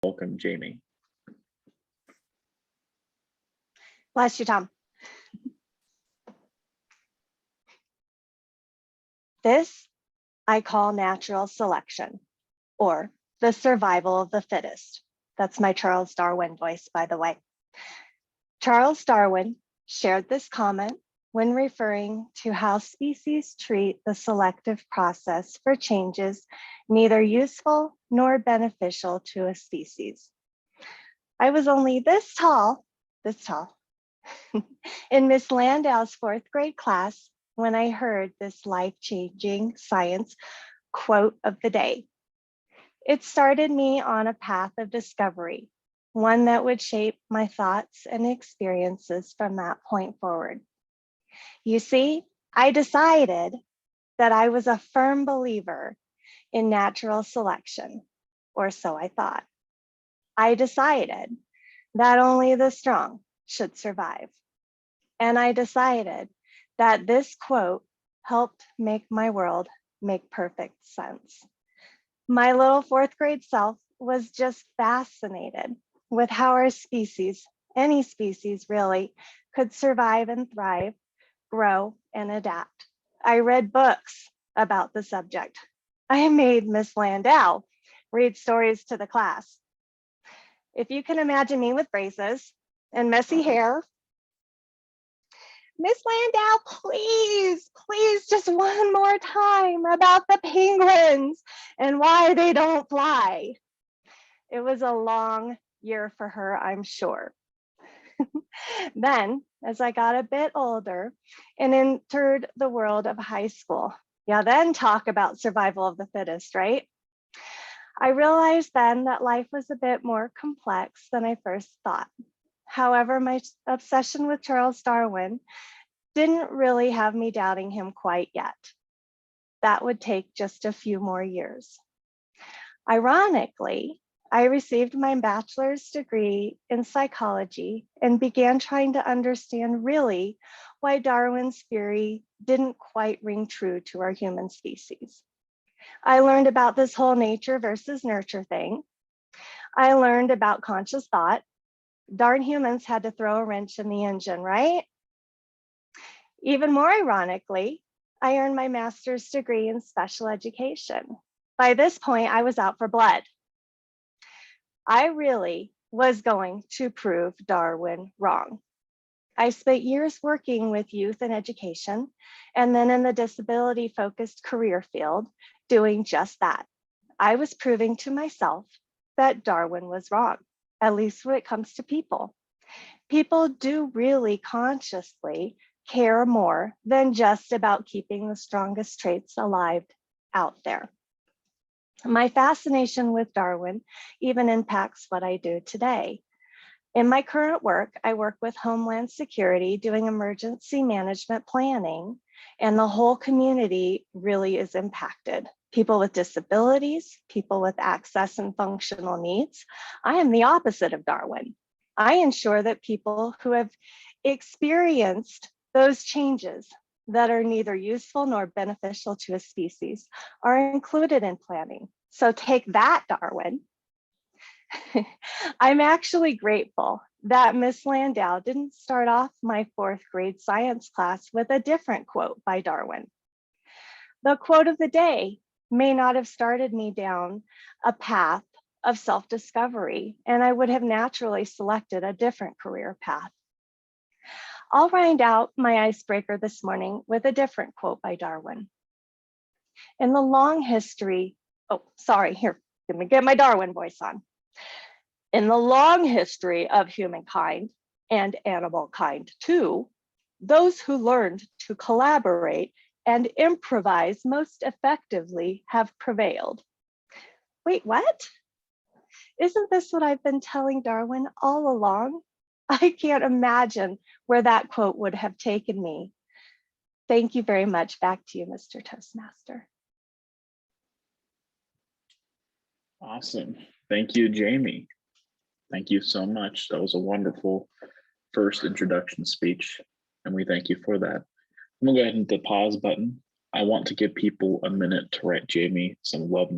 welcome Jamie. Bless you, Tom. This I call natural selection, or the survival of the fittest. That's my Charles Darwin voice, by the way. Charles Darwin shared this comment when referring to how species treat the selective process for changes neither useful nor beneficial to a species. I was only this tall, in Miss Landau's 4th grade class when I heard this life-changing science quote of the day. It started me on a path of discovery, one that would shape my thoughts and experiences from that point forward. You see, I decided that I was a firm believer in natural selection, or so I thought. I decided that only the strong should survive. And I decided that this quote helped make my world make perfect sense. My little 4th grade self was just fascinated with how our species, any species really, could survive and thrive, grow and adapt. I read books about the subject. I made Miss Landau read stories to the class. If you can imagine me with braces and messy hair, Miss Landau, please, just one more time about the penguins and why they don't fly. It was a long year for her, I'm sure. Then, as I got a bit older and entered the world of high school, then talk about survival of the fittest, right? I realized then that life was a bit more complex than I first thought. However, my obsession with Charles Darwin didn't really have me doubting him quite yet. That would take just a few more years. Ironically, I received my bachelor's degree in psychology and began trying to understand really why Darwin's theory didn't quite ring true to our human species. I learned about this whole nature versus nurture thing. I learned about conscious thought. Darn humans had to throw a wrench in the engine, right? Even more ironically, I earned my master's degree in special education. By this point, I was out for blood. I really was going to prove Darwin wrong. I spent years working with youth and education, and then in the disability-focused career field, doing just that. I was proving to myself that Darwin was wrong, at least when it comes to people. People do really consciously care more than just about keeping the strongest traits alive out there. My fascination with Darwin even impacts what I do today. In my current work, I work with Homeland Security doing emergency management planning, and the whole community really is impacted. People with disabilities, people with access and functional needs. I am the opposite of Darwin. I ensure that people who have experienced those changes that are neither useful nor beneficial to a species are included in planning. So take that, Darwin. I'm actually grateful that Miss Landau didn't start off my 4th grade science class with a different quote by Darwin. The quote of the day may not have started me down a path of self-discovery, and I would have naturally selected a different career path. I'll round out my icebreaker this morning with a different quote by Darwin. In the long history, here, let me get my Darwin voice on. In the long history of humankind and animal kind too, those who learned to collaborate and improvise most effectively have prevailed. Wait, what? Isn't this what I've been telling Darwin all along? I can't imagine where that quote would have taken me. Thank you very much. Back to you, Mr. Toastmaster. Awesome. Thank you, Jamie. Thank you so much. That was a wonderful first introduction speech, and we thank you for that. I'm gonna go ahead and hit the pause button. I want to give people a minute to write Jamie some love